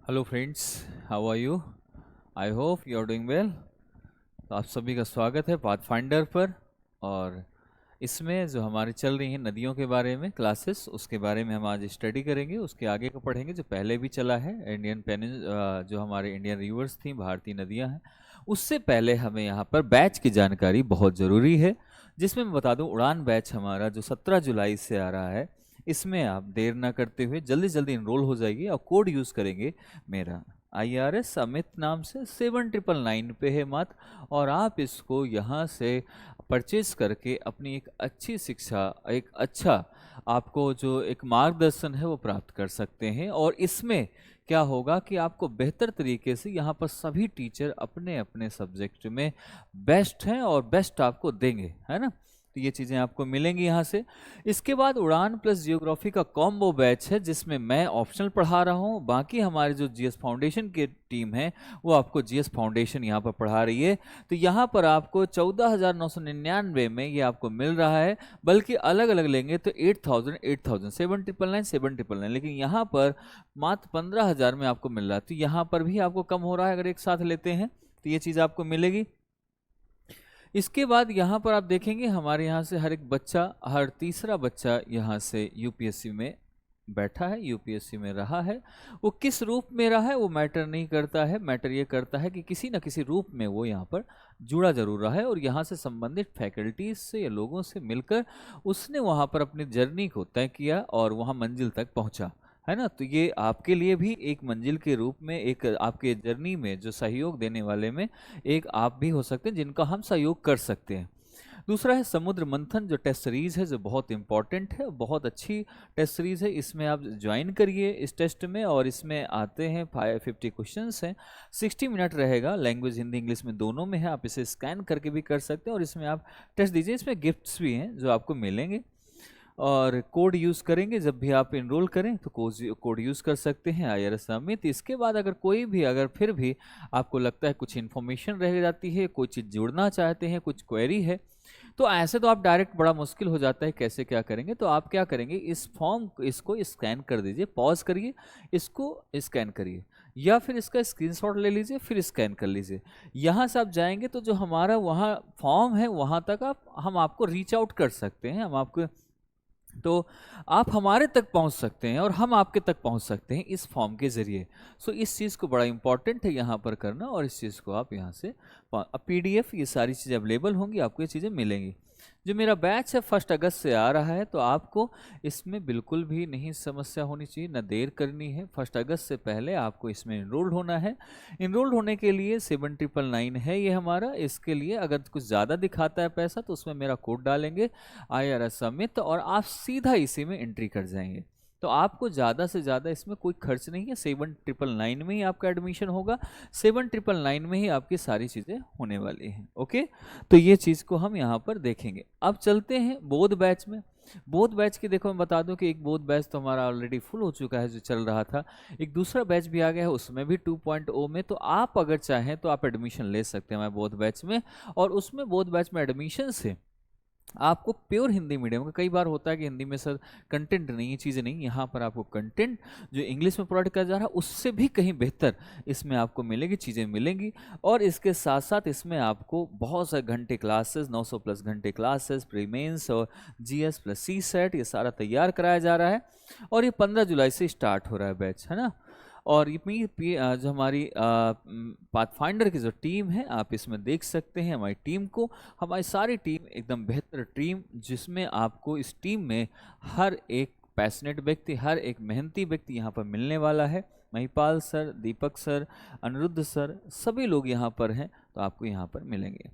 Hello friends, how are you? I hope you are doing well. तो आप सभी का स्वागत है पाथफाइंडर पर। और इसमें जो हमारी चल रही हैं नदियों के बारे में क्लासेस, उसके बारे में हम आज स्टडी करेंगे। उसके आगे का पढ़ेंगे जो पहले भी चला है, इंडियन पेन जो हमारे इंडियन रिवर्स थी, भारतीय नदियां हैं। उससे पहले हमें यहाँ पर बैच की जानकारी बहुत ज़रूरी है, जिसमें मैं बता दूं उड़ान बैच हमारा जो 17 जुलाई से आ रहा है, इसमें आप देर ना करते हुए जल्दी जल्दी इनरोल हो जाइए और कोड यूज़ करेंगे मेरा IRS अमित नाम से 7999 पे है मत। और आप इसको यहाँ से परचेज करके अपनी एक अच्छी शिक्षा, एक अच्छा आपको जो एक मार्गदर्शन है वो प्राप्त कर सकते हैं। और इसमें क्या होगा कि आपको बेहतर तरीके से यहाँ पर सभी टीचर अपने अपने सब्जेक्ट में बेस्ट हैं और बेस्ट आपको देंगे, है ना। तो ये चीज़ें आपको मिलेंगी यहाँ से। इसके बाद उड़ान प्लस जियोग्राफी का कॉम्बो बैच है, जिसमें मैं ऑप्शनल पढ़ा रहा हूँ, बाकी हमारे जो जीएस फाउंडेशन की टीम है वो आपको जीएस फाउंडेशन यहाँ पर पढ़ा रही है। तो यहाँ पर आपको 14,999 में ये आपको मिल रहा है, बल्कि अलग अलग लेंगे तो 8,000, 8,000, 7,999, 7,999, लेकिन यहाँ पर मात्र 15,000 में आपको मिल रहा है। तो यहाँ पर भी आपको कम हो रहा है अगर एक साथ लेते हैं, तो ये चीज़ आपको मिलेगी। इसके बाद यहाँ पर आप देखेंगे हमारे यहाँ से हर एक बच्चा, हर तीसरा बच्चा यहाँ से यूपीएससी में बैठा है, यूपीएससी में रहा है। वो किस रूप में रहा है वो मैटर नहीं करता है, मैटर ये करता है कि किसी न किसी रूप में वो यहाँ पर जुड़ा जरूर रहा है और यहाँ से संबंधित फैकल्टीज से या लोगों से मिलकर उसने वहाँ पर अपनी जर्नी को तय किया और वहाँ मंजिल तक पहुँचा, है ना। तो ये आपके लिए भी एक मंजिल के रूप में, एक आपके जर्नी में जो सहयोग देने वाले में एक आप भी हो सकते हैं जिनका हम सहयोग कर सकते हैं। दूसरा है समुद्र मंथन, जो टेस्ट सीरीज है, जो बहुत इंपॉर्टेंट है, बहुत अच्छी टेस्ट सीरीज है। इसमें आप ज्वाइन करिए इस टेस्ट में, और इसमें आते हैं 550 क्वेश्चंस हैं, 60 मिनट रहेगा, लैंग्वेज हिंदी इंग्लिश में दोनों में है। आप इसे स्कैन करके भी कर सकते हैं और इसमें आप टेस्ट दीजिए। इसमें गिफ्ट्स भी हैं जो आपको मिलेंगे, और कोड यूज़ करेंगे जब भी आप इनरोल करें तो कोड यूज़ कर सकते हैं IRS अमित। इसके बाद अगर कोई भी, अगर फिर भी आपको लगता है कुछ इन्फॉर्मेशन रह जाती है, कोई चीज़ जोड़ना चाहते हैं, कुछ क्वेरी है, तो ऐसे तो आप डायरेक्ट, बड़ा मुश्किल हो जाता है कैसे क्या करेंगे। तो आप क्या करेंगे, इस फॉर्म इसको स्कैन कर दीजिए, पॉज करिए, इसको स्कैन करिए, या फिर इसका स्क्रीनशॉट ले लीजिए, फिर स्कैन कर लीजिए। यहाँ से आप जाएंगे तो जो हमारा वहाँ फॉर्म है वहाँ तक हम आपको रीच आउट कर सकते हैं, हम आपको, तो आप हमारे तक पहुंच सकते हैं और हम आपके तक पहुंच सकते हैं इस फॉर्म के ज़रिए। सो इस चीज़ को बड़ा इंपॉर्टेंट है यहाँ पर करना, और इस चीज़ को आप यहाँ से PDF ये सारी चीज़ें अवेलेबल होंगी, आपको ये चीज़ें मिलेंगी। जो मेरा बैच है 1 अगस्त से आ रहा है, तो आपको इसमें बिल्कुल भी नहीं समस्या होनी चाहिए, ना देर करनी है। 1 अगस्त से पहले आपको इसमें इनरोल्ड होना है। इनरोल्ड होने के लिए 7,999 है ये हमारा। इसके लिए अगर कुछ ज़्यादा दिखाता है पैसा तो उसमें मेरा कोड डालेंगे IRS अमित, और आप सीधा इसी में एंट्री कर जाएंगे। तो आपको ज़्यादा से ज़्यादा इसमें कोई खर्च नहीं है, 7,999 में ही आपका एडमिशन होगा, 7,999 में ही आपकी सारी चीज़ें होने वाली हैं। ओके, तो ये चीज़ को हम यहाँ पर देखेंगे। अब चलते हैं बोध बैच में। बोध बैच की देखो, मैं बता दूं कि एक बोध बैच तो हमारा ऑलरेडी फुल हो चुका है जो चल रहा था, एक दूसरा बैच भी आ गया है, उसमें भी 2.0 में। तो आप अगर चाहें तो आप एडमिशन ले सकते हैं हमारे बोध बैच में। और उसमें बोध बैच में एडमिशन से आपको प्योर हिंदी मीडियम का, कई बार होता है कि हिंदी में सर कंटेंट नहीं है, चीज़ें नहीं, यहाँ पर आपको कंटेंट जो इंग्लिश में प्रोवाइड किया जा रहा है उससे भी कहीं बेहतर इसमें आपको मिलेगी, चीज़ें मिलेंगी। और इसके साथ साथ इसमें आपको बहुत सारे घंटे क्लासेस, 900 प्लस घंटे क्लासेस, प्री मेंस और GS प्लस CSET, ये सारा तैयार कराया जा रहा है। और ये 15 जुलाई से स्टार्ट हो रहा है बैच, है ना। और ये जो हमारी पाथफाइंडर की जो टीम है, आप इसमें देख सकते हैं हमारी टीम को। हमारी सारी टीम एकदम बेहतर टीम, जिसमें आपको इस टीम में हर एक पैशनेट व्यक्ति, हर एक मेहनती व्यक्ति यहाँ पर मिलने वाला है। महिपाल सर, दीपक सर, अनिरुद्ध सर, सभी लोग यहाँ पर हैं, तो आपको यहाँ पर मिलेंगे।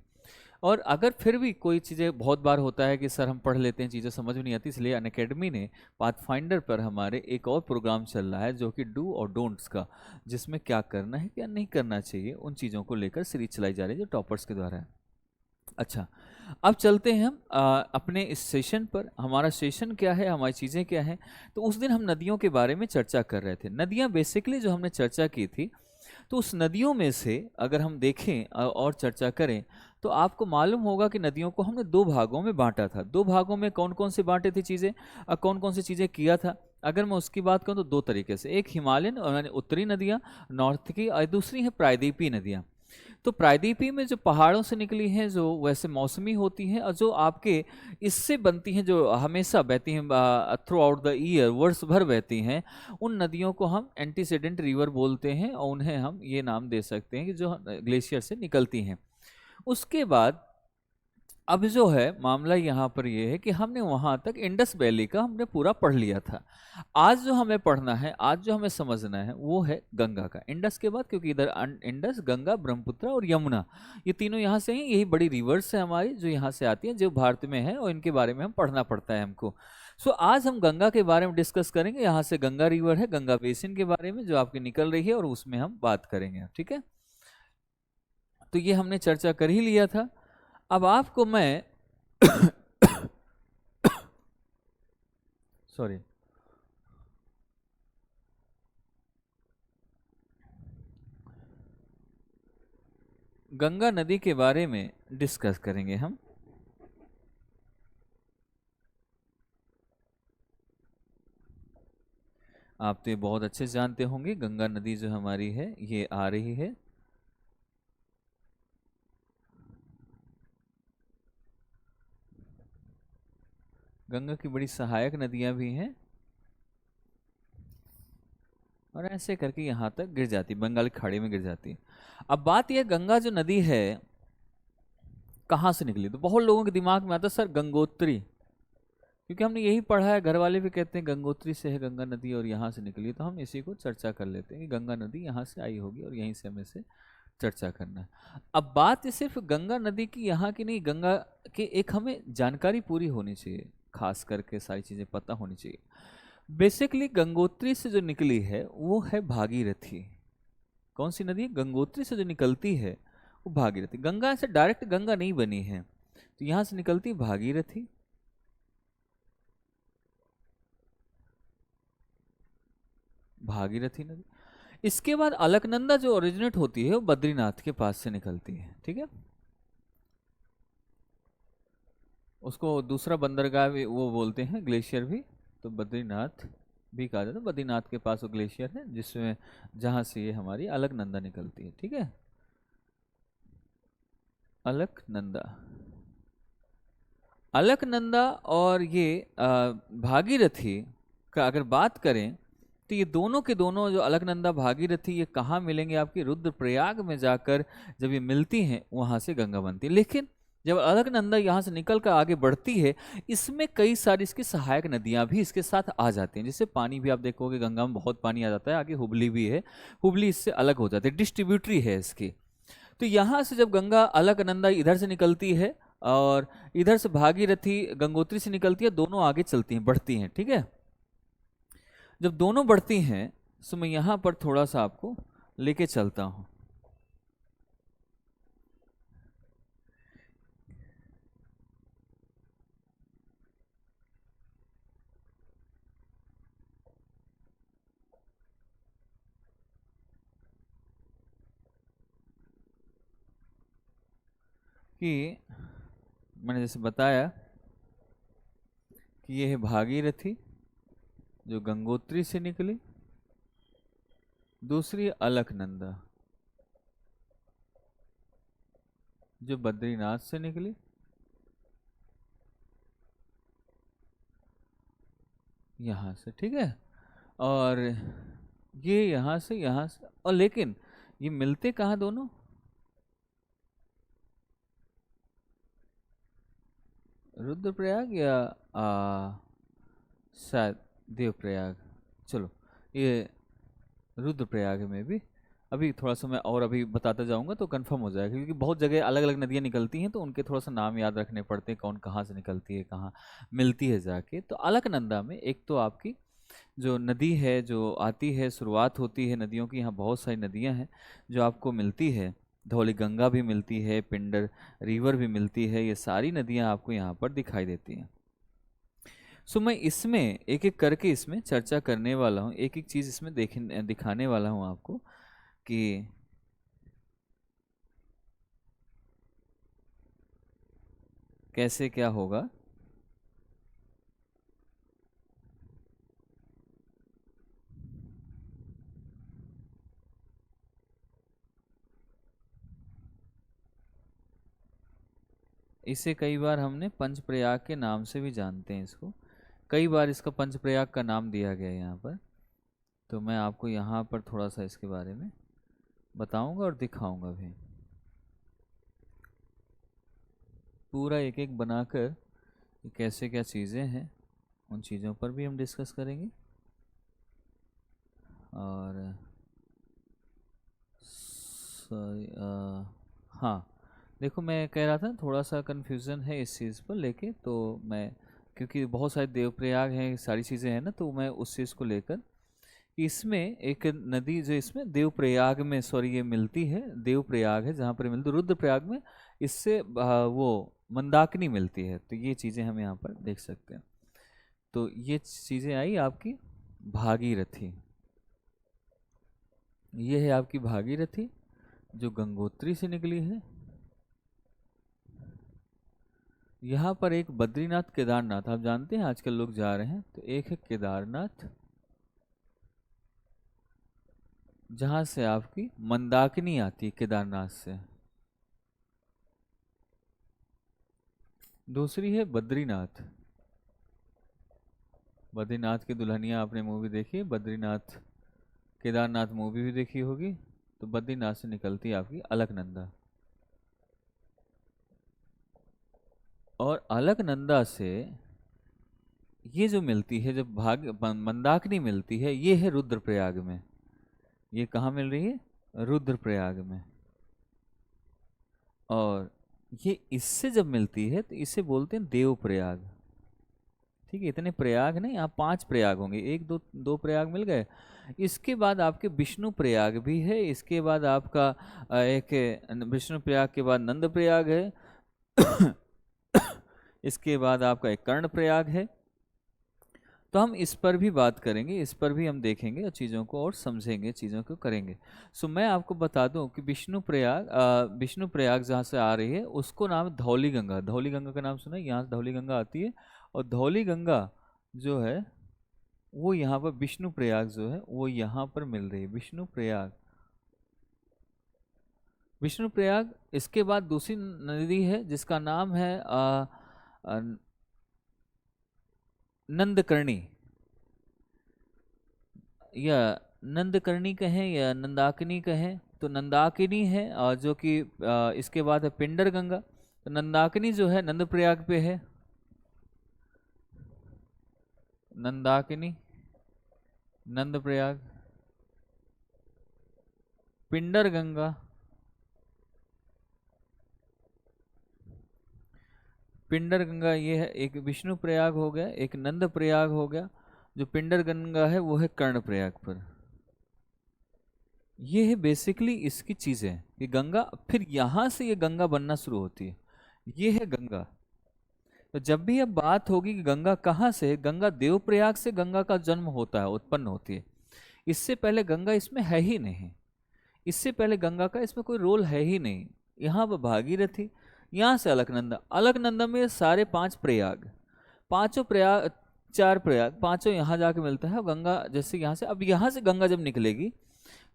और अगर फिर भी कोई चीज़ें, बहुत बार होता है कि सर हम पढ़ लेते हैं, चीज़ें समझ में नहीं आती, इसलिए अनअकैडमी ने पाथफाइंडर पर हमारे एक और प्रोग्राम चल रहा है जो कि डू और डोंट्स का, जिसमें क्या करना है क्या नहीं करना चाहिए, उन चीज़ों को लेकर सीरीज चलाई जा रही है जो टॉपर्स के द्वारा है। अच्छा, अब चलते हैं हम अपने इस सेशन पर। हमारा सेशन क्या है, हमारी चीज़ें क्या हैं। तो उस दिन हम नदियों के बारे में चर्चा कर रहे थे। नदियाँ बेसिकली जो हमने चर्चा की थी, तो उस नदियों में से अगर हम देखें और चर्चा करें तो आपको मालूम होगा कि नदियों को हमने 2 भागों में बांटा था। 2 भागों में कौन कौन से बांटे थे चीज़ें, कौन कौन सी चीज़ें किया था। अगर मैं उसकी बात करूं तो दो तरीके से, एक हिमालयन और यानी उत्तरी नदियां नॉर्थ की, और दूसरी है प्रायद्वीपीय नदियां। तो प्रायद्वीपीय में जो पहाड़ों से निकली हैं, जो वैसे मौसमी होती हैं और जो आपके इससे बनती हैं, जो हमेशा बहती हैं थ्रू आउट द ईयर, वर्ष भर बहती हैं, उन नदियों को हम एंटीसेडेंट रिवर बोलते हैं और उन्हें हम ये नाम दे सकते हैं कि जो ग्लेशियर से निकलती हैं। उसके बाद अब जो है मामला यहाँ पर ये है कि हमने वहाँ तक इंडस वैली का हमने पूरा पढ़ लिया था। आज जो हमें पढ़ना है, आज जो हमें समझना है वो है गंगा का। इंडस के बाद, क्योंकि इधर इंडस, गंगा, ब्रह्मपुत्र और यमुना, ये तीनों यहाँ से हैं। यही बड़ी रिवर्स है हमारी जो यहाँ से आती है, जो भारत में है, और इनके बारे में हम पढ़ना पड़ता है हमको। सो आज हम गंगा के बारे में डिस्कस करेंगे। यहाँ से गंगा रिवर है, गंगा बेसिन के बारे में जो आपकी निकल रही है, और उसमें हम बात करेंगे। ठीक है, तो ये हमने चर्चा कर ही लिया था। अब आपको मैं सॉरी, गंगा नदी के बारे में डिस्कस करेंगे हम। आप तो ये बहुत अच्छे से जानते होंगे, गंगा नदी जो हमारी है ये आ रही है गंगा की बड़ी सहायक नदियां भी हैं, और ऐसे करके यहाँ तक गिर जाती, बंगाल की खाड़ी में गिर जाती है। अब बात यह, गंगा जो नदी है कहाँ से निकली, तो बहुत लोगों के दिमाग में आता है सर गंगोत्री, क्योंकि हमने यही पढ़ा है, घर वाले भी कहते हैं गंगोत्री से है गंगा नदी और यहाँ से निकली। तो हम इसी को चर्चा कर लेते हैं कि गंगा नदी यहाँ से आई होगी और यहीं से हमें से चर्चा करना है। अब बात ये सिर्फ गंगा नदी की यहाँ की नहीं, गंगा के एक हमें जानकारी पूरी होनी चाहिए, खास करके सारी चीज़ें पता होनी चाहिए। बेसिकली गंगोत्री से जो निकली है वो है भागीरथी। कौन सी नदी है? गंगोत्री से जो निकलती है वो भागीरथी। गंगा से डायरेक्ट गंगा नहीं बनी है, तो यहाँ से निकलती भागीरथी, भागीरथी नदी। इसके बाद अलकनंदा जो ओरिजिनेट होती है वो बद्रीनाथ के पास से निकलती है। ठीक है, उसको दूसरा बंदरगाह भी वो बोलते हैं, ग्लेशियर भी, तो बद्रीनाथ भी कहा जाता है। बद्रीनाथ के पास वो ग्लेशियर है जिसमें, जहां से ये हमारी अलकनंदा निकलती है। ठीक है, अलकनंदा, अलकनंदा और ये भागीरथी का अगर बात करें तो ये दोनों के दोनों, जो अलकनंदा भागीरथी, ये कहाँ मिलेंगे? आपकी रुद्रप्रयाग में जाकर जब ये मिलती हैं वहां से गंगा बनती है। लेकिन जब अलकनंदा यहाँ से निकल कर आगे बढ़ती है, इसमें कई सारी इसकी सहायक नदियां भी इसके साथ आ जाती हैं। जिससे पानी भी आप देखोगे गंगा में बहुत पानी आ जाता है, आगे हुबली भी है, हुबली इससे अलग हो जाती है, डिस्ट्रीब्यूटरी है इसकी। तो यहाँ से जब गंगा अलकनंदा इधर से निकलती है और इधर से भागीरथी गंगोत्री से निकलती है, दोनों आगे चलती हैं, बढ़ती हैं। ठीक है, जब दोनों बढ़ती हैं तो मैं यहाँ पर थोड़ा सा आपको लेके चलता हूँ। कि मैंने जैसे बताया कि ये है भागीरथी जो गंगोत्री से निकली, दूसरी अलकनंदा जो बद्रीनाथ से निकली, यहाँ से। ठीक है, और ये यहाँ से, और लेकिन ये मिलते कहाँ दोनों? रुद्रप्रयाग या शायद देवप्रयाग, चलो ये रुद्रप्रयाग में भी। अभी थोड़ा सा मैं और अभी बताता जाऊंगा तो कंफर्म हो जाएगा, क्योंकि बहुत जगह अलग अलग नदियां निकलती हैं तो उनके थोड़ा सा नाम याद रखने पड़ते हैं, कौन कहाँ से निकलती है, कहाँ मिलती है जाके। तो अलकनंदा में एक तो आपकी जो नदी है जो आती है, शुरुआत होती है नदियों की, यहाँ बहुत सारी नदियाँ हैं जो आपको मिलती है। धौली गंगा भी मिलती है, पिंडर रिवर भी मिलती है, ये सारी नदियाँ आपको यहाँ पर दिखाई देती हैं। सो मैं इसमें एक एक करके इसमें चर्चा करने वाला हूँ, एक एक चीज़ इसमें दिखाने वाला हूँ आपको कि कैसे क्या होगा। इसे कई बार हमने पंचप्रयाग के नाम से भी जानते हैं इसको, कई बार इसका पंचप्रयाग का नाम दिया गया है यहाँ पर। तो मैं आपको यहाँ पर थोड़ा सा इसके बारे में बताऊंगा और दिखाऊंगा भी, पूरा एक एक बनाकर कैसे क्या चीज़ें हैं उन चीज़ों पर भी हम डिस्कस करेंगे। और हाँ, देखो मैं कह रहा था थोड़ा सा कन्फ्यूज़न है इस चीज़ पर लेके, तो मैं क्योंकि बहुत सारे देवप्रयाग हैं, सारी चीज़ें हैं ना, तो मैं उस चीज़ को लेकर इसमें एक नदी जो इसमें देवप्रयाग में, सॉरी ये मिलती है, देवप्रयाग है जहाँ पर मिलती, रुद्रप्रयाग में इससे वो मंदाकिनी मिलती है। तो ये चीज़ें हम यहाँ पर देख सकते हैं। तो ये चीज़ें आई आपकी भागीरथी, ये है आपकी भागीरथी जो गंगोत्री से निकली है। यहाँ पर एक बद्रीनाथ केदारनाथ, आप जानते हैं आजकल लोग जा रहे हैं, तो एक है केदारनाथ जहाँ से आपकी मंदाकिनी आती है केदारनाथ से, दूसरी है बद्रीनाथ। बद्रीनाथ की दुल्हनिया आपने मूवी देखी है, बद्रीनाथ केदारनाथ मूवी भी देखी होगी। तो बद्रीनाथ से निकलती है आपकी अलकनंदा, और अलकनंदा से ये जो मिलती है, जब मंदाकिनी मिलती है, ये है रुद्रप्रयाग में। ये कहाँ मिल रही है? रुद्रप्रयाग में। और ये इससे जब मिलती है तो इसे बोलते हैं देवप्रयाग। ठीक है, इतने प्रयाग नहीं, यहाँ 5 प्रयाग होंगे, एक दो प्रयाग मिल गए। इसके बाद आपके विष्णु प्रयाग भी है, इसके बाद आपका एक विष्णु प्रयाग के बाद नंद प्रयाग है इसके बाद आपका एक कर्ण प्रयाग है। तो हम इस पर भी बात करेंगे, इस पर भी हम देखेंगे और चीज़ों को और समझेंगे, चीज़ों को करेंगे। सो मैं आपको बता दूं कि विष्णु प्रयाग जहाँ से आ रही है उसको नाम धौली गंगा। धौली गंगा का नाम सुना है? यहाँ से धौली गंगा आती है, और धौली गंगा जो है वो यहाँ पर विष्णु प्रयाग जो है वो यहाँ पर मिल रही है, विष्णु प्रयाग। विष्णु प्रयाग, इसके बाद दूसरी नदी है जिसका नाम है नंदकर्णी, या नंदकर्णी कहें या नंदाकिनी कहें, तो नंदाकिनी है, और जो कि इसके बाद है पिंडर गंगा। तो नंदाकिनी जो है नंद प्रयाग पे है, नंदाकिनी नंद प्रयाग। पिंडर गंगा, पिंडर गंगा ये है, एक विष्णु प्रयाग हो गया, एक नंद प्रयाग हो गया। जो पिंडर गंगा है वो है कर्ण प्रयाग पर। ये है बेसिकली इसकी चीजें, ये गंगा, फिर यहां से ये गंगा बनना शुरू होती है, ये है गंगा। तो जब भी अब बात होगी कि गंगा कहाँ से है, गंगा देवप्रयाग से गंगा का जन्म होता है, उत्पन्न होती है। इससे पहले गंगा इसमें है ही नहीं, इससे पहले गंगा का इसमें कोई रोल है ही नहीं। यहाँ पर भागीरथी, यहाँ से अलकनंदा, अलकनंदा में सारे 5 प्रयाग, पांचों प्रयाग, 4 प्रयाग, पांचों यहाँ जाके मिलता है। गंगा जैसे यहाँ से, अब यहाँ से गंगा जब निकलेगी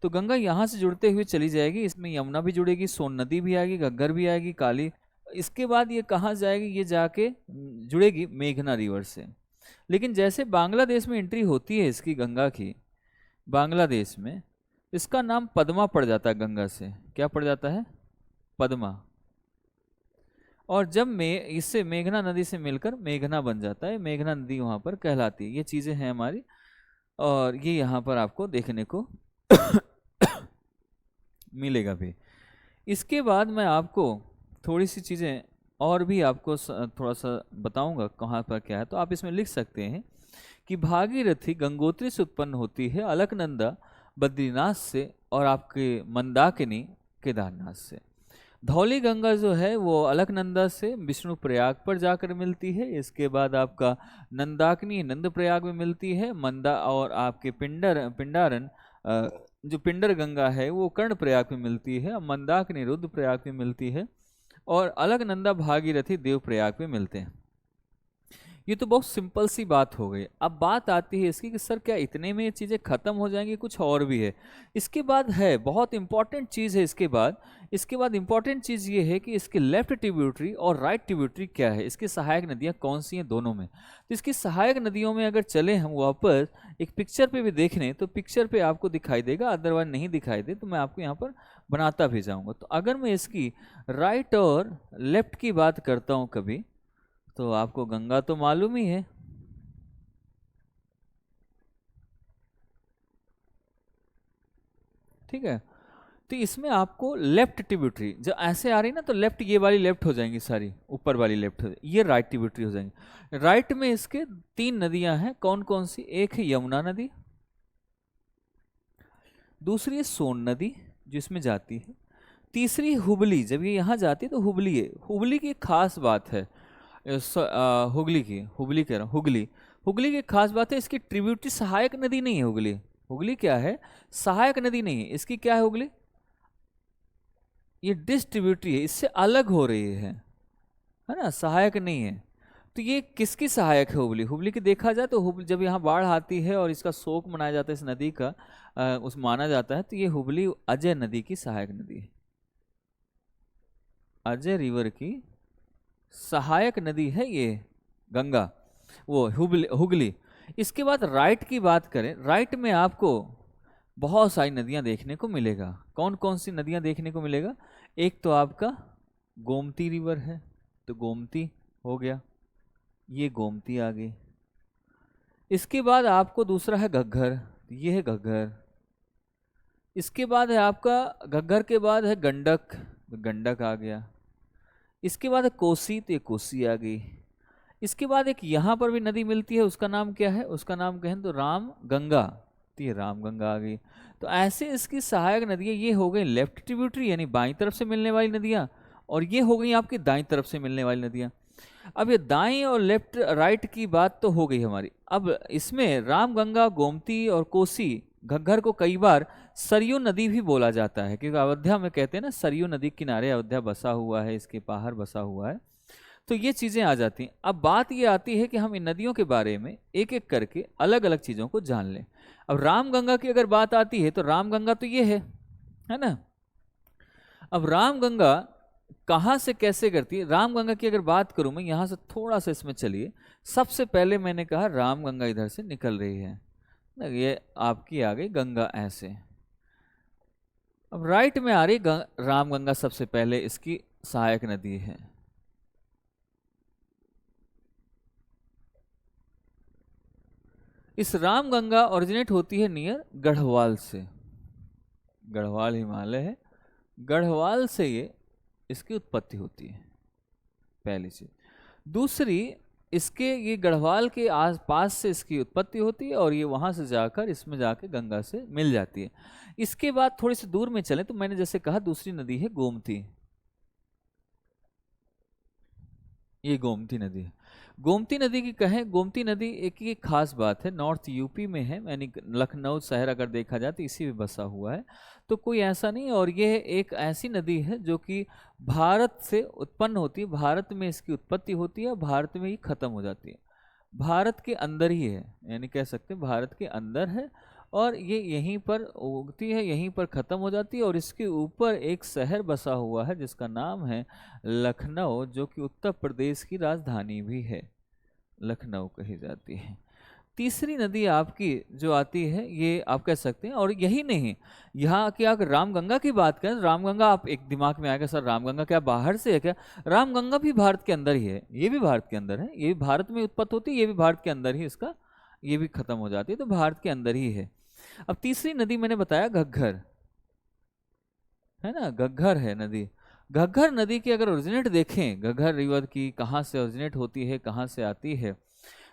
तो गंगा यहाँ से जुड़ते हुए चली जाएगी, इसमें यमुना भी जुड़ेगी, सोन नदी भी आएगी, घग्गर भी आएगी, काली। इसके बाद ये कहाँ जाएगी? ये जाके जुड़ेगी मेघना रिवर से। लेकिन जैसे बांग्लादेश में एंट्री होती है इसकी, गंगा की, बांग्लादेश में इसका नाम पद्मा पड़ जाता है, गंगा से क्या पड़ जाता है? पद्मा। और जब इससे मेघना नदी से मिलकर मेघना बन जाता है, मेघना नदी वहां पर कहलाती है। ये चीजें हैं हमारी, और ये यहाँ पर आपको देखने को मिलेगा भी। इसके बाद मैं आपको थोड़ी सी चीजें और भी आपको थोड़ा सा बताऊंगा कहाँ पर क्या है। तो आप इसमें लिख सकते हैं कि भागीरथी गंगोत्री से उत्पन्न होती है, अलकनंदा बद्रीनाथ से, और आपके मंदाकिनी केदारनाथ से। धौली गंगा जो है वो अलकनंदा से विष्णु प्रयाग पर जाकर मिलती है। इसके बाद आपका नंदाकिनी नंद प्रयाग में मिलती है, मंदा, और आपके पिंडारन जो पिंडर गंगा है वो कर्ण प्रयाग में मिलती है, मंदाकिनी रुद्र प्रयाग में मिलती है, और अलकनंदा भागीरथी देव प्रयाग में मिलते हैं। ये तो बहुत सिंपल सी बात हो गई। अब बात आती है इसकी कि सर क्या इतने में ये चीज़ें ख़त्म हो जाएंगी, कुछ और भी है? इसके बाद है बहुत इंपॉर्टेंट चीज़ है। इसके बाद इंपॉर्टेंट चीज़ ये है कि इसके लेफ्ट ट्रिब्यूटरी और राइट ट्रिब्यूटरी क्या है, इसकी सहायक नदियाँ कौन सी हैं दोनों में। तो इसकी सहायक नदियों में अगर चले हम वापस एक पिक्चर पे भी देख लें तो पिक्चर पे आपको दिखाई देगा, अदरवाइज नहीं दिखाई दे तो मैं आपको यहाँ पर बनाता भी जाऊँगा। तो अगर मैं इसकी राइट और लेफ्ट की बात करता हूँ कभी, तो आपको गंगा तो मालूम ही है, ठीक है। तो इसमें आपको लेफ्ट ट्रिब्यूटरी जब ऐसे आ रही ना तो लेफ्ट, ये वाली लेफ्ट हो जाएंगी सारी, ऊपर वाली लेफ्ट हो जाएगी, ये राइट ट्रिब्यूटरी हो जाएंगी। राइट में इसके 3 नदियां हैं, कौन कौन सी? एक है यमुना नदी, दूसरी है सोन नदी जो इसमें जाती है, तीसरी हुबली। जब ये यहाँ जाती है तो हुबली है। हुबली की एक खास बात है, हुगली कह रहा हूँ, हुगली। हुगली की एक खास बात है, इसकी ट्रिब्यूटरी सहायक नदी नहीं है हुगली। हुगली क्या है? सहायक नदी नहीं है इसकी। क्या है हुगली? ये डिस्ट्रीब्यूटरी है, इससे अलग हो रही है ना, सहायक नहीं है। तो ये किसकी सहायक है हुबली? हुबली की देखा जाए तो जब यहाँ बाढ़ आती है और इसका शोक मनाया जाता है इस नदी का, उस माना जाता है, तो ये हुबली अजय नदी की सहायक नदी है। अजय रिवर की सहायक नदी है ये गंगा, वो हुगली। इसके बाद राइट की बात करें, राइट में आपको बहुत सारी नदियां देखने को मिलेगा। कौन कौन सी नदियां देखने को मिलेगा? एक तो आपका गोमती रिवर है, तो गोमती हो गया, ये गोमती आ गई। इसके बाद आपको दूसरा है घग्गर, ये है घग्गर। इसके बाद है आपका घग्गर के बाद है गंडक, गंडक आ गया। इसके बाद है कोसी, तो ये कोसी आ गई। इसके बाद एक यहाँ पर भी नदी मिलती है, उसका नाम क्या है? उसका नाम कहें तो राम गंगा, तो ये राम गंगा आ गई। तो ऐसे इसकी सहायक नदियाँ ये हो गई लेफ्ट ट्रिब्यूटरी यानी बाईं तरफ से मिलने वाली नदियाँ, और ये हो गई आपकी दाईं तरफ से मिलने वाली नदियाँ। अब ये दाईं और लेफ्ट राइट की बात तो हो गई हमारी। अब इसमें राम गंगा, गोमती और कोसी, घग्गर को कई बार सरयू नदी भी बोला जाता है, क्योंकि अयोध्या में कहते हैं ना सरयू नदी किनारे अयोध्या बसा हुआ है, इसके बाहर बसा हुआ है। तो ये चीजें आ जाती हैं। अब बात ये आती है कि हम इन नदियों के बारे में एक एक करके अलग अलग चीजों को जान लें। अब राम गंगा की अगर बात आती है तो राम गंगा तो ये है ना। अब राम गंगा कहाँ से कैसे करती है? राम गंगा की अगर बात करूं मैं, यहां से थोड़ा सा इसमें चलिए। सबसे पहले मैंने कहा राम गंगा इधर से निकल रही है ना, ये आपकी आ गई गंगा ऐसे। अब राइट में आ रही राम गंगा, सबसे पहले इसकी सहायक नदी है। इस राम गंगा ओरिजिनेट होती है नियर गढ़वाल से, गढ़वाल हिमालय है, गढ़वाल से ये इसकी उत्पत्ति होती है, पहली चीज। दूसरी, इसके ये गढ़वाल के आस पास से इसकी उत्पत्ति होती है और ये वहां से जाकर इसमें जाके गंगा से मिल जाती है। इसके बाद थोड़ी सी दूर में चले तो मैंने जैसे कहा दूसरी नदी है गोमती, ये गोमती नदी है। गोमती नदी की कहें, गोमती नदी एक ही खास बात है, नॉर्थ यूपी में है, यानी लखनऊ शहर अगर देखा जाए तो इसी में बसा हुआ है, तो कोई ऐसा नहीं। और ये एक ऐसी नदी है जो कि भारत से उत्पन्न होती है, भारत में इसकी उत्पत्ति होती है, भारत में ही खत्म हो जाती है, भारत के अंदर ही है, यानी कह सकते हैं भारत के अंदर है, और ये यहीं पर उगती है, यहीं पर ख़त्म हो जाती है। और इसके ऊपर एक शहर बसा हुआ है जिसका नाम है लखनऊ, जो कि उत्तर प्रदेश की राजधानी भी है, लखनऊ कही जाती है। तीसरी नदी आपकी जो आती है ये आप कह सकते हैं, और यही नहीं, यहाँ की अगर रामगंगा की बात करें, रामगंगा आप एक दिमाग में आएगा सर रामगंगा क्या बाहर से है क्या? रामगंगा भी भारत के अंदर ही है, ये भी भारत के अंदर है, ये भी भारत में उत्पत्ति होती है, ये भी भारत के अंदर ही इसका ये भी खत्म हो जाती है, तो भारत के अंदर ही है। अब तीसरी नदी मैंने बताया घग्गर, है ना, घग्गर है नदी। घग्गर नदी की अगर ओरिजिनेट देखें, घग्गर रिवर की कहाँ से ओरिजिनेट होती है, कहाँ से आती है,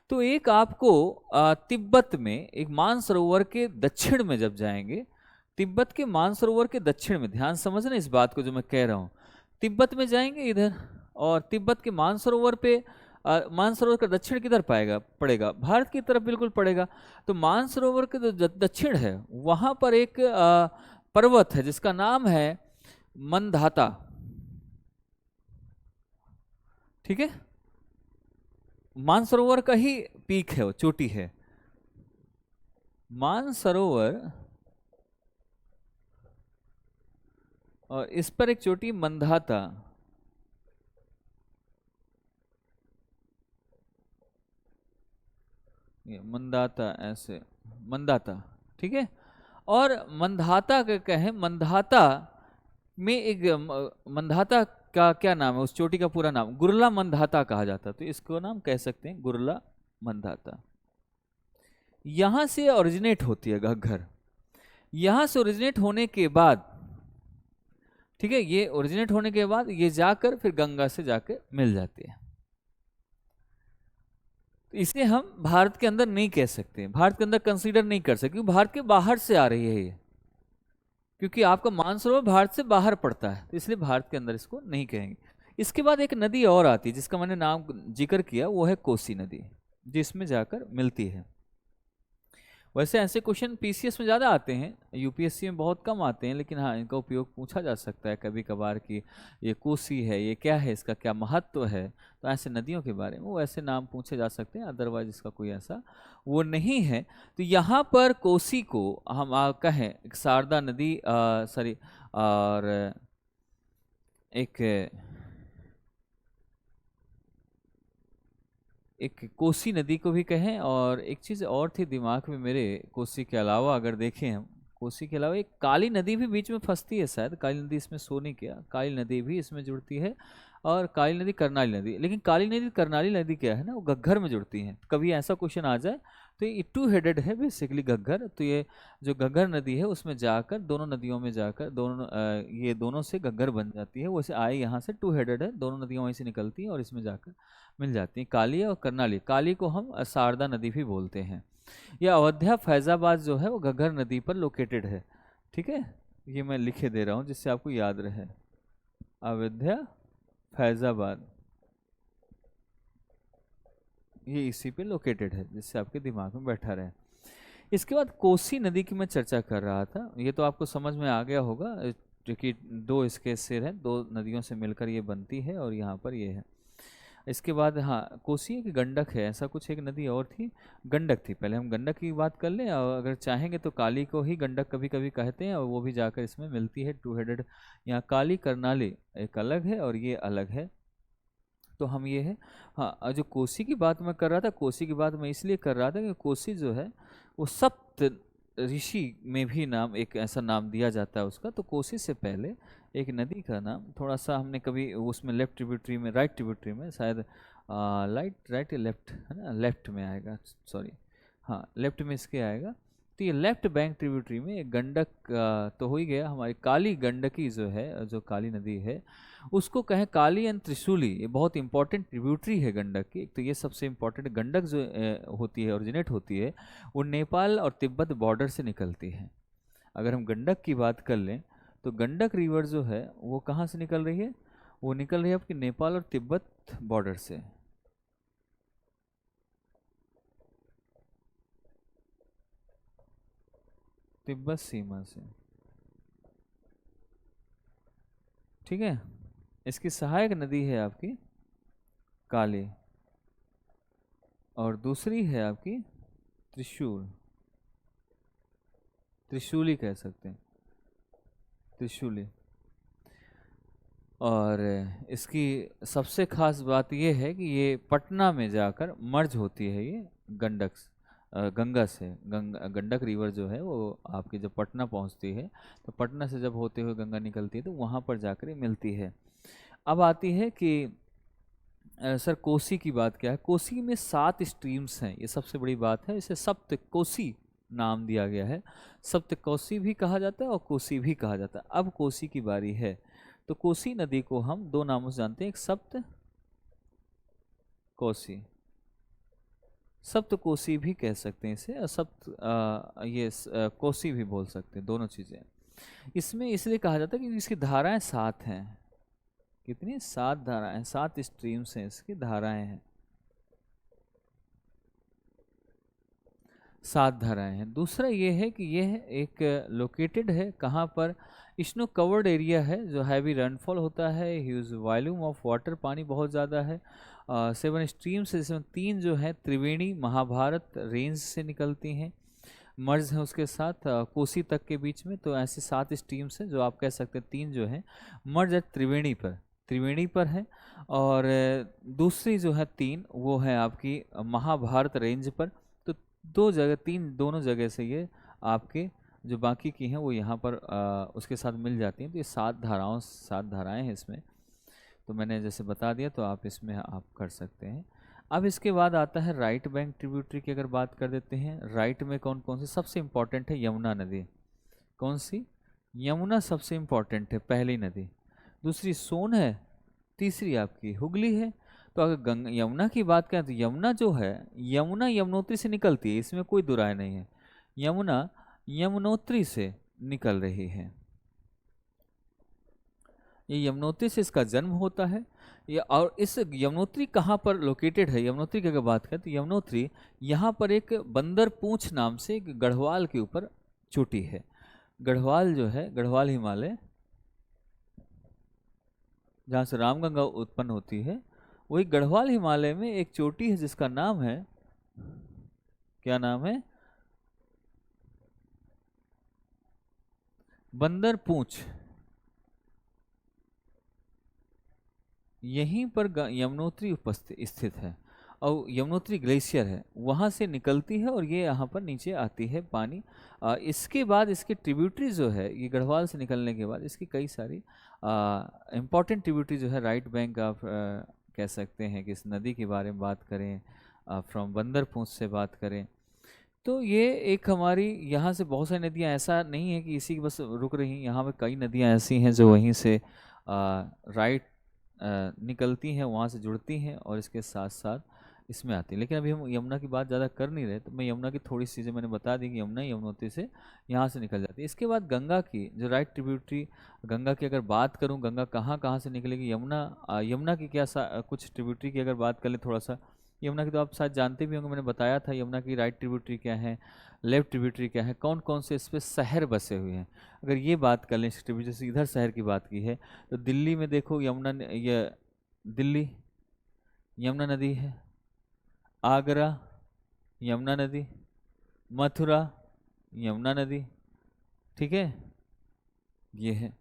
तो एक आपको तिब्बत में एक मानसरोवर के दक्षिण में जब जाएंगे, तिब्बत के मानसरोवर के दक्षिण में, ध्यान समझना इस बात को जो मैं कह रहा हूँ, तिब्बत में जाएंगे इधर, और तिब्बत के मानसरोवर पे मानसरोवर का दक्षिण किधर पड़ेगा? भारत की तरफ बिल्कुल पड़ेगा। तो मानसरोवर के जो दक्षिण है वहां पर एक पर्वत है जिसका नाम है मंदाता, ठीक है, मानसरोवर का ही पीक है, वो चोटी है। मानसरोवर, और इस पर एक चोटी मंदाता। ये मंदाता, ऐसे मंदाता, ठीक है। और मंदाता का कहें, मंदाता में एक मंदाता का क्या नाम है, उस चोटी का पूरा नाम गुरला मंदाता कहा जाता है, तो इसको नाम कह सकते हैं गुरला मंदाता। यहां से ओरिजिनेट होती है घग्गर। यहां से ओरिजिनेट होने के बाद, ठीक है, ये ओरिजिनेट होने के बाद ये जाकर फिर गंगा से जाकर मिल जाती है। तो इसे हम भारत के अंदर नहीं कह सकते, भारत के अंदर कंसीडर नहीं कर सकते, क्योंकि भारत के बाहर से आ रही है ये, क्योंकि आपका मानसरोवर भारत से बाहर पड़ता है, तो इसलिए भारत के अंदर इसको नहीं कहेंगे। इसके बाद एक नदी और आती है जिसका मैंने नाम जिक्र किया, वो है कोसी नदी, जिसमें जाकर मिलती है। वैसे ऐसे क्वेश्चन पीसीएस में ज़्यादा आते हैं, यूपीएससी में बहुत कम आते हैं, लेकिन हाँ, इनका उपयोग पूछा जा सकता है कभी कभार कि ये कोसी है, ये क्या है, इसका क्या महत्व है। तो ऐसे नदियों के बारे में वो ऐसे नाम पूछे जा सकते हैं, अदरवाइज इसका कोई ऐसा वो नहीं है। तो यहाँ पर कोसी को हम कहें शारदा नदी, सॉरी, और एक कोसी नदी को भी कहें। और एक चीज़ और थी दिमाग में मेरे, कोसी के अलावा अगर देखें हम, कोसी के अलावा एक काली नदी भी बीच में फंसती है, शायद काली नदी इसमें शो नहीं किया, काली नदी भी इसमें जुड़ती है। और काली नदी करनाली नदी, लेकिन काली नदी करनाली नदी क्या है ना, वो घग्गर में जुड़ती हैं। कभी ऐसा क्वेश्चन आ जाए तो ये टू हेडेड है बेसिकली घग्गर, तो ये जो घग्गर नदी है उसमें जाकर, दोनों नदियों में जाकर, दोनों ये दोनों से घग्गर बन जाती है। वैसे आए यहाँ से टू हेडेड है, दोनों नदियाँ वहीं से निकलती हैं और इसमें जाकर मिल जाती हैं, काली और करनाली। काली को हम शारदा नदी भी बोलते हैं। यह अयोध्या फैजाबाद जो है वो घग्गर नदी पर लोकेटेड है, ठीक है। ये मैं लिखे दे रहा हूँ जिससे आपको याद रहे, अयोध्या फैजाबाद, ये इसी पे लोकेटेड है, जिससे आपके दिमाग में बैठा रहे। इसके बाद कोसी नदी की मैं चर्चा कर रहा था, ये तो आपको समझ में आ गया होगा, क्योंकि दो इसके सिर हैं, दो नदियों से मिलकर ये बनती है, और यहाँ पर ये है। इसके बाद हाँ, कोसी एक गंडक है, ऐसा कुछ एक नदी और थी, गंडक थी। पहले हम गंडक की बात कर लें, और अगर चाहेंगे तो काली को ही गंडक कभी कभी कहते हैं, और वो भी जाकर इसमें मिलती है टू हेडेड। यहाँ काली करनाली एक अलग है और ये अलग है, तो हम ये है। हाँ, जो कोसी की बात मैं कर रहा था, कोसी की बात मैं इसलिए कर रहा था कि कोसी जो है वो सप्त ऋषि में भी नाम, एक ऐसा नाम दिया जाता है उसका। तो कोसी से पहले एक नदी का नाम थोड़ा सा हमने कभी उसमें लेफ्ट ट्रिब्यूटरी में, राइट ट्रिब्यूटरी में शायद, राइट या लेफ्ट है ना, लेफ्ट में आएगा, सॉरी, हाँ लेफ्ट में इसके आएगा। तो ये लेफ्ट बैंक ट्रिब्यूटरी में एक गंडक, तो हो ही गया। हमारी काली गंडकी जो है, जो काली नदी है, उसको कहें काली एंड त्रिशूली, ये बहुत इंपॉर्टेंट ट्रिब्यूटरी है गंडक की। तो ये सबसे इंपॉर्टेंट, गंडक जो होती है, ओरिजिनेट होती है, वो नेपाल और तिब्बत बॉर्डर से निकलती है। अगर हम गंडक की बात कर लें तो गंडक रिवर जो है वो कहाँ से निकल रही है, वो निकल रही है आपकी नेपाल और तिब्बत बॉर्डर से। तिब्बत सीमा से, ठीक है। इसकी सहायक नदी है आपकी काली, और दूसरी है आपकी त्रिशूल, त्रिशूली कह सकते हैं, त्रिशूली। और इसकी सबसे खास बात यह है कि ये पटना में जाकर मर्ज होती है, ये गंडक गंगा से, गंडक रिवर जो है वो आपकी जब पटना पहुंचती है, तो पटना से जब होते हुए गंगा निकलती है तो वहाँ पर जाकर ये मिलती है। अब आती है कि सर कोसी की बात क्या है। कोसी में 7 स्ट्रीम्स हैं, ये सबसे बड़ी बात है, इसे सप्त कोसी नाम दिया गया है। सप्त कोसी भी कहा जाता है और कोसी भी कहा जाता है। अब कोसी की बारी है, तो कोसी नदी को हम दो नामों से जानते हैं, एक सप्त कोसी, सप्त कोसी भी कह सकते हैं इसे, और सप्त कोसी भी बोल सकते हैं, दोनों चीज़ें। इसमें इसलिए कहा जाता है क्योंकि इसकी धाराएं 7 हैं। कितनी? 7 धाराएं, 7 स्ट्रीम्स हैं, इसकी धाराएं हैं। सात धाराएं हैं। दूसरा ये है कि यह एक लोकेटेड है कहाँ पर, स्नो कवर्ड एरिया है, जो हैवी रेनफॉल होता है, ह्यूज वॉल्यूम ऑफ वाटर, पानी बहुत ज़्यादा है। 7 स्ट्रीम्स, इसमें 3 जो है त्रिवेणी महाभारत रेंज से निकलती हैं, मर्ज है उसके साथ कोसी तक के बीच में। तो ऐसे 7 स्ट्रीम्स हैं जो आप कह सकते हैं, 3 जो है मर्ज है त्रिवेणी पर है, और दूसरी जो है 3 वो है आपकी महाभारत रेंज पर। तो दो जगह, तीन दोनों जगह से ये आपके जो बाकी की हैं वो यहाँ पर उसके साथ मिल जाती हैं। तो ये 7 धाराएं हैं इसमें। तो मैंने जैसे बता दिया, तो आप इसमें आप कर सकते हैं। अब इसके बाद आता है राइट बैंक ट्रिब्यूटरी की अगर बात कर देते हैं। राइट में कौन कौन सी, सबसे इम्पॉर्टेंट है यमुना नदी। कौन सी? यमुना सबसे इम्पॉर्टेंट है, पहली नदी। दूसरी सोन है, तीसरी आपकी हुगली है। तो अगर यमुना की बात करें तो यमुना जो है, यमुना यमुनोत्री से निकलती है, इसमें कोई दुराय नहीं है। यमुना यमुनोत्री से निकल रही है, ये यमुनोत्री से इसका जन्म होता है। ये, और इस यमुनोत्री कहाँ पर लोकेटेड है? यमुनोत्री की अगर बात करें तो यमुनोत्री यहाँ पर एक बंदर पूंछ नाम से एक गढ़वाल के ऊपर चोटी है। गढ़वाल जो है, गढ़वाल हिमालय जहाँ से रामगंगा उत्पन्न होती है, वही गढ़वाल हिमालय में एक चोटी है जिसका नाम है, क्या नाम है? बंदर पूंछ। यहीं पर यमुनोत्री उपस्थित स्थित है, और यमुनोत्री ग्लेशियर है, वहाँ से निकलती है और ये यहाँ पर नीचे आती है पानी। इसके बाद इसकी ट्रिब्यूटरी जो है, ये गढ़वाल से निकलने के बाद इसकी कई सारी इम्पॉर्टेंट ट्रिब्यूटरी जो है राइट बैंक आप कह सकते हैं कि इस नदी के बारे में बात करें, फ्रॉम बंदरपूंछ से बात करें, तो ये एक हमारी यहाँ से बहुत सारी नदियाँ, ऐसा नहीं है कि इसी की बस रुक रही, यहाँ पे कई नदियाँ ऐसी हैं जो वहीं से राइट निकलती हैं, वहाँ से जुड़ती हैं और इसके साथ साथ इसमें आती है। लेकिन अभी हम यमुना की बात ज़्यादा कर नहीं रहे, तो मैं यमुना की थोड़ी सी चीज़ें मैंने बता दी कि यमुना यमुनोत्री से यहाँ से निकल जाती है। इसके बाद गंगा की जो राइट ट्रिब्यूटरी, गंगा की अगर बात करूँ, गंगा कहाँ कहाँ से निकलेगी, यमुना की क्या कुछ ट्रिब्यूटरी की अगर बात कर ले थोड़ा सा। यमुना की तो आप शायद जानते भी होंगे, मैंने बताया था यमुना की राइट ट्रिब्यूटरी क्या है, लेफ्ट ट्रिब्यूटरी क्या है, कौन कौन से इस पर शहर बसे हुए हैं। अगर ये बात कर लें इस ट्रिब्यूटरी से, इधर शहर की बात की है तो दिल्ली में देखो ये दिल्ली यमुना नदी है, आगरा यमुना नदी, मथुरा यमुना नदी, ठीक है, ये है।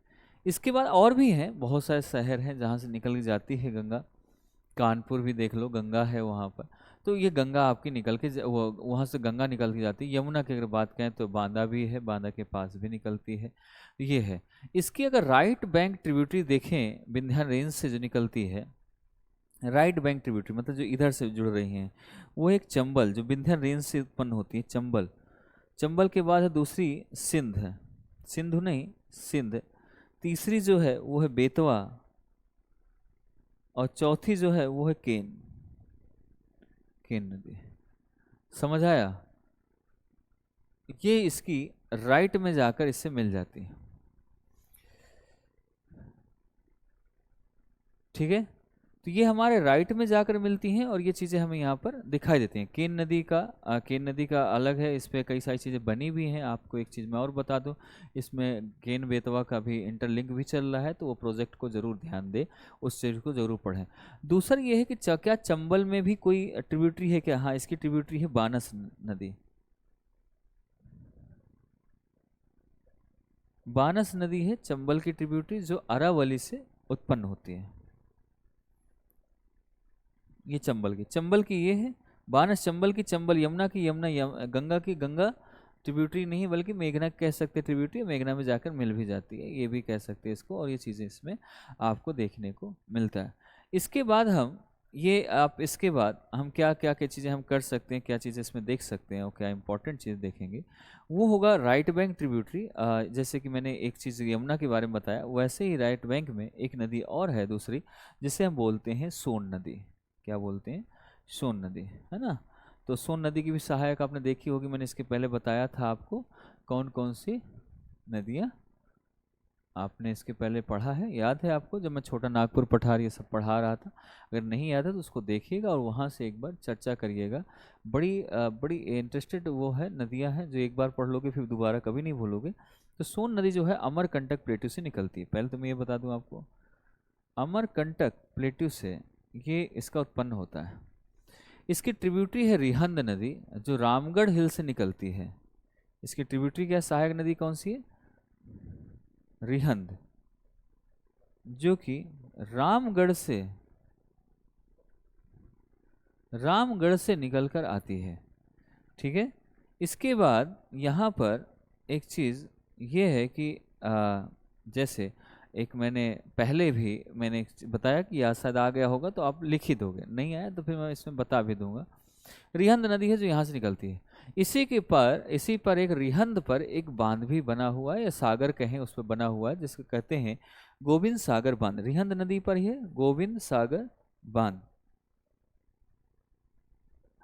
इसके बाद और भी हैं, बहुत सारे शहर हैं जहाँ से निकल के जाती है गंगा। कानपुर भी देख लो, गंगा है वहाँ पर। तो ये गंगा आपकी निकल के वहाँ से गंगा निकल के जाती है। यमुना की अगर बात करें तो बांदा भी है, बांदा के पास भी निकलती है, ये है। इसकी अगर राइट बैंक ट्रिब्यूटरी देखें, विंध्या रेंज से जो निकलती है, राइट बैंक ट्रिब्यूटरी मतलब जो इधर से जुड़ रही हैं, वो एक चंबल, जो विंध्या रेंज से उत्पन्न होती है, चंबल। चंबल के बाद है दूसरी सिंध है, सिंधु नहीं सिंध। तीसरी जो है वो है बेतवा, और चौथी जो है वो है केन, केन नदी। समझ आया? ये इसकी राइट में जाकर इससे मिल जाती है, ठीक है। तो ये हमारे राइट में जाकर मिलती हैं और ये चीज़ें हमें यहाँ पर दिखाई देती हैं। केन नदी का अलग है, इस पर कई सारी चीज़ें बनी भी हैं। आपको एक चीज़ मैं और बता दूं, इसमें केन बेतवा का भी इंटरलिंक भी चल रहा है, तो वो प्रोजेक्ट को ज़रूर ध्यान दे, उस चीज़ को ज़रूर पढ़ें। दूसरा ये है कि क्या चंबल में भी कोई ट्रिब्यूटरी है क्या? हाँ, इसकी ट्रिब्यूटरी है बानस नदी। बानस नदी है चंबल की ट्रिब्यूटरी, जो अरावली से उत्पन्न होती है। ये चंबल की ये है बानस, चंबल की चंबल, यमुना की यमुना, गंगा की गंगा। ट्रिब्यूटरी नहीं बल्कि मेघना कह सकते हैं, ट्रिब्यूटरी मेघना में जाकर मिल भी जाती है, ये भी कह सकते हैं इसको। और ये चीज़ें इसमें आपको देखने को मिलता है। इसके बाद हम क्या क्या क्या चीज़ें हम कर सकते हैं, क्या चीज़ें इसमें देख सकते हैं और क्या इंपॉर्टेंट चीज़ देखेंगे, वो होगा राइट बैंक ट्रिब्यूटरी। जैसे कि मैंने एक चीज़ यमुना के बारे में बताया, वैसे ही राइट बैंक में एक नदी और है दूसरी, जिसे हम बोलते हैं सोन नदी। क्या बोलते हैं? सोन नदी, है ना। तो सोन नदी की भी सहायक आपने देखी होगी, मैंने इसके पहले बताया था आपको कौन कौन सी नदियाँ आपने इसके पहले पढ़ा है, याद है आपको, जब मैं छोटा नागपुर पठार ये सब पढ़ा रहा था? अगर नहीं याद है तो उसको देखिएगा और वहाँ से एक बार चर्चा करिएगा। बड़ी इंटरेस्टेड वो है, नदियाँ हैं जो एक बार पढ़ लोगे फिर दोबारा कभी नहीं भूलोगे। तो सोन नदी जो है अमरकंटक प्लेटू से निकलती है। पहले तो मैं ये बता दूं आपको, अमरकंटक प्लेटू से ये इसका उत्पन्न होता है। इसकी ट्रिब्यूटरी है रिहंद नदी जो रामगढ़ हिल से निकलती है। इसकी ट्रिब्यूटरी क्या, सहायक नदी कौन सी है? रिहंद, जो कि रामगढ़ से निकलकर आती है। ठीक है। इसके बाद यहाँ पर एक चीज़ ये है कि जैसे एक मैंने बताया कि याद शायद आ गया होगा तो आप लिख ही दोगे, नहीं आया तो फिर मैं इसमें बता भी दूंगा। रिहंद नदी है जो यहाँ से निकलती है। इसी पर एक रिहंद पर एक बांध भी बना हुआ है, या सागर कहें उस पर बना हुआ है, जिसको कहते हैं गोविंद सागर बांध। रिहंद नदी पर ही है गोविंद सागर बांध।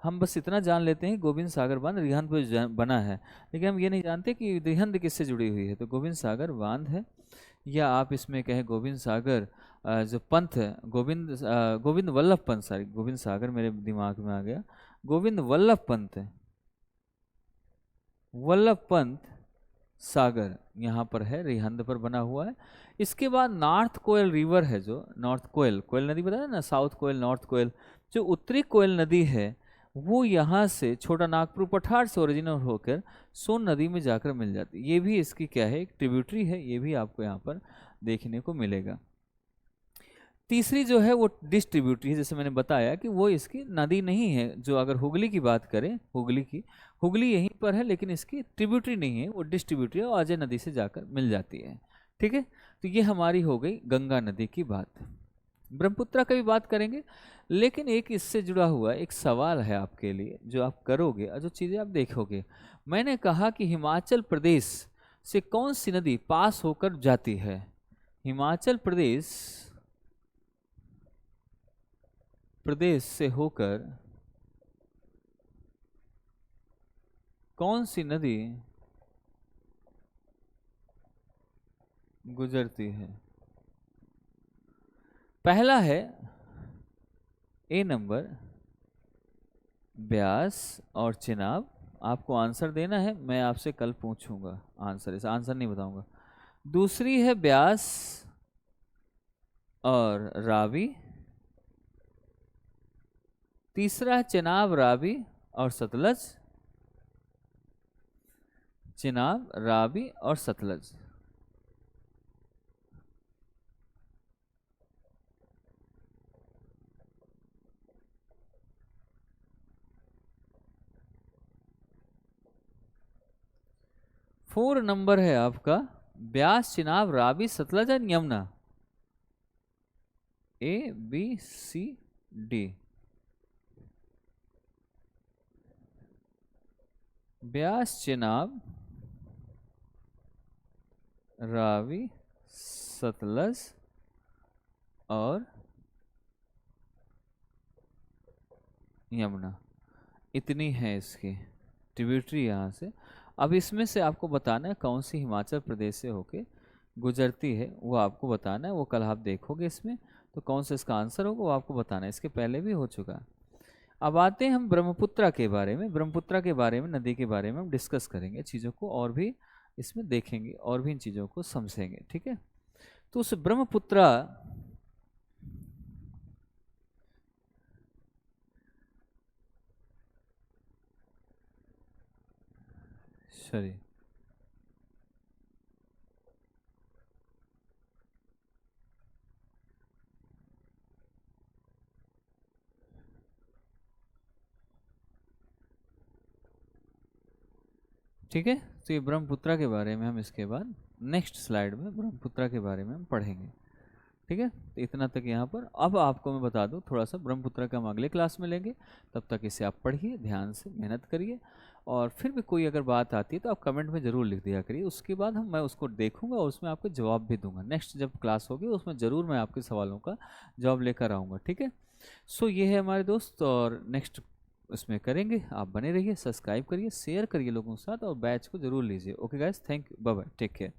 हम बस इतना जान लेते हैं गोविंद सागर बांध रिहंद पर बना है, लेकिन हम ये नहीं जानते कि रिहंद किससे जुड़ी हुई है। तो गोविंद सागर बांध है, या आप इसमें कहें गोविंद सागर जो पंथ है, गोविंद वल्लभ पंथ, सॉरी गोविंद सागर मेरे दिमाग में आ गया, गोविंद वल्लभ पंथ है, वल्लभ पंथ सागर यहाँ पर है, रिहंद पर बना हुआ है। इसके बाद नॉर्थ कोयल रिवर है, जो नॉर्थ कोयल नदी बताया ना, साउथ कोयल नॉर्थ कोयल, जो उत्तरी कोयल नदी है वो यहाँ से छोटा नागपुर पठार से ओरिजिनल होकर सोन नदी में जाकर मिल जाती है। ये भी इसकी क्या है, एक ट्रिब्यूटरी है, ये भी आपको यहाँ पर देखने को मिलेगा। तीसरी जो है वो डिस्ट्रीब्यूटरी है, जैसे मैंने बताया कि वो इसकी नदी नहीं है। जो अगर हुगली की बात करें, हुगली यहीं पर है, लेकिन इसकी ट्रिब्यूटरी नहीं है, वो डिस्ट्रीब्यूटरी है और अजय नदी से जाकर मिल जाती है। ठीक है। तो ये हमारी हो गई गंगा नदी की बात। ब्रह्मपुत्रा का भी बात करेंगे, लेकिन एक इससे जुड़ा हुआ एक सवाल है आपके लिए जो आप करोगे और जो चीज़ें आप देखोगे। मैंने कहा कि हिमाचल प्रदेश से कौन सी नदी पास होकर जाती है? हिमाचल प्रदेश से होकर कौन सी नदी गुजरती है? पहला है ए नंबर ब्यास और चिनाब। आपको आंसर देना है, मैं आपसे कल पूछूंगा आंसर, इस आंसर नहीं बताऊंगा। दूसरी है ब्यास और रावी। तीसरा है चिनाब, रावी और सतलज। चिनाब, रावी और सतलज। फोर नंबर है आपका ब्यास, चिनाब, रावी, सतलज और Yamuna. A B C D. Beas, Chenab, Ravi, Sutlej और यमुना, इतनी है इसकी ट्रिब्यूटरी यहाँ से। अब इसमें से आपको बताना है कौन सी हिमाचल प्रदेश से होके गुजरती है, वो आपको बताना है। वो कल आप देखोगे इसमें, तो कौन सा इसका आंसर होगा वो आपको बताना है। इसके पहले भी हो चुका। अब आते हैं हम ब्रह्मपुत्रा के बारे में। ब्रह्मपुत्रा के बारे में, नदी के बारे में हम डिस्कस करेंगे चीज़ों को, और भी इसमें देखेंगे और भी इन चीज़ों को समझेंगे। ठीक है। तो उस ब्रह्मपुत्रा सॉरी ठीक है। तो ये ब्रह्मपुत्रा के बारे में हम इसके बाद नेक्स्ट स्लाइड में ब्रह्मपुत्रा के बारे में हम पढ़ेंगे। ठीक है। तो इतना तक यहाँ पर। अब आपको मैं बता दूँ थोड़ा सा, ब्रह्मपुत्रा का हम अगले क्लास में लेंगे। तब तक इसे आप पढ़िए, ध्यान से मेहनत करिए, और फिर भी कोई अगर बात आती है तो आप कमेंट में ज़रूर लिख दिया करिए। उसके बाद मैं उसको देखूंगा और उसमें आपको जवाब भी दूंगा। नेक्स्ट जब क्लास होगी उसमें ज़रूर मैं आपके सवालों का जवाब लेकर आऊँगा। ठीक है। सो ये है हमारे दोस्त, और नेक्स्ट इसमें करेंगे। आप बने रहिए, सब्सक्राइब करिए, शेयर करिए लोगों के साथ, और बैच को जरूर लीजिए। Okay guys, thank you, bye bye, take care.